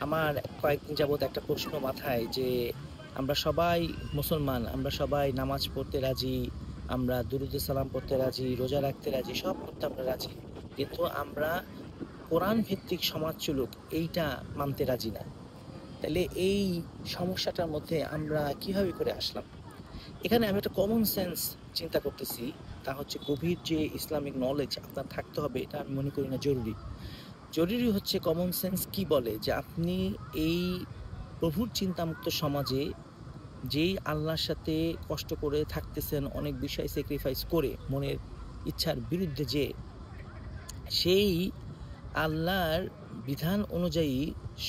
আমার কয়েকদিন যাবত একটা প্রশ্ন মাথায় যে আমরা সবাই মুসলমান, আমরা সবাই নামাজ পড়তে রাজি, আমরা দুরুদে সালাম পড়তে রাজি, রোজা রাখতে রাজি, সব করতে আমরা রাজি। কিন্তু আমরা কোরআন ভিত্তিক সমাজ চলুক এইটা মানতে রাজি না। তাইলে এই সমস্যাটার মধ্যে আমরা কিভাবে করে আসলাম? এখানে আমি একটা কমন সেন্স চিন্তা করতেছি। তা হচ্ছে গভীর যে ইসলামিক নলেজ আপনার থাকতে হবে এটা আমি মনে করি না জরুরি। জরুরি হচ্ছে কমন সেন্স কি বলে যে আপনি এই প্রভুর চিন্তামুক্ত সমাজে যেই আল্লাহর সাথে কষ্ট করে থাকতেছেন, অনেক বিষয় স্যাক্রিফাইস করে মনের ইচ্ছার বিরুদ্ধে, যে সেই আল্লাহর বিধান অনুযায়ী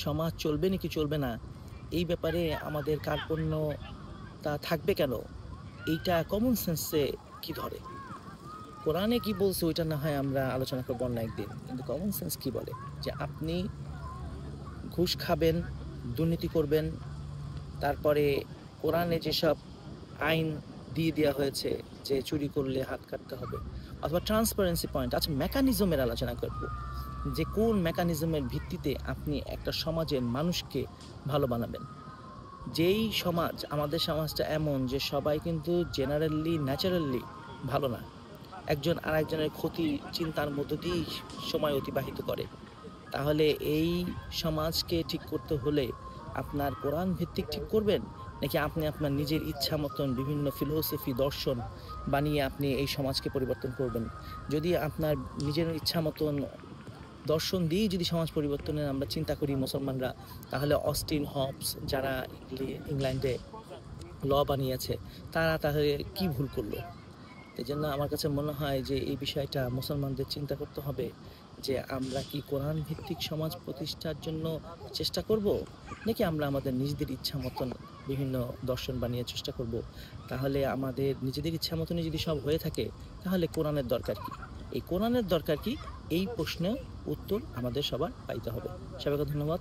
সমাজ চলবে নাকি চলবে না এই ব্যাপারে আমাদের কার্পণ্যতা থাকবে কেন? এইটা কমন সেন্সে কি ধরে? কোরআনে কি বলছে ওইটা না হয় আমরা আলোচনা করবো অন্য একদিন, কিন্তু কমন সেন্স কি বলে যে আপনি ঘুষ খাবেন, দুর্নীতি করবেন, তারপরে কোরআনে যেসব আইন দিয়ে দেওয়া হয়েছে যে চুরি করলে হাত কাটতে হবে, অথবা ট্রান্সপারেন্সি পয়েন্ট, আচ্ছা মেকানিজমের আলোচনা করব যে কোন মেকানিজমের ভিত্তিতে আপনি একটা সমাজের মানুষকে ভালো বানাবেন। যেই সমাজ, আমাদের সমাজটা এমন যে সবাই কিন্তু জেনারেলি ন্যাচারালি ভালো না, একজন আরেকজনের ক্ষতি চিন্তার মধ্য দিয়েই সময় অতিবাহিত করে। তাহলে এই সমাজকে ঠিক করতে হলে আপনার কোরআন ভিত্তিক ঠিক করবেন, নাকি আপনি আপনার নিজের ইচ্ছা মতন বিভিন্ন ফিলোসফি দর্শন বানিয়ে আপনি এই সমাজকে পরিবর্তন করবেন? যদি আপনার নিজের ইচ্ছা মতন দর্শন দিয়েই যদি সমাজ পরিবর্তনের আমরা চিন্তা করি মুসলমানরা, তাহলে অস্টিন হবস যারা ইংল্যান্ডে ল বানিয়েছে তারা তাহলে কি ভুল করলো? এই জন্য আমার কাছে মনে হয় যে এই বিষয়টা মুসলমানদের চিন্তা করতে হবে যে আমরা কি কোরআন ভিত্তিক সমাজ প্রতিষ্ঠার জন্য চেষ্টা করব, নাকি আমরা আমাদের নিজেদের ইচ্ছা মতন বিভিন্ন দর্শন বানিয়ে চেষ্টা করব? তাহলে আমাদের নিজেদের ইচ্ছা মতনই যদি সব হয়ে থাকে, তাহলে কোরআনের দরকার কি? এই কোরআনের দরকার কি, এই প্রশ্নের উত্তর আমাদের সবার পাইতে হবে। সবাইকে ধন্যবাদ।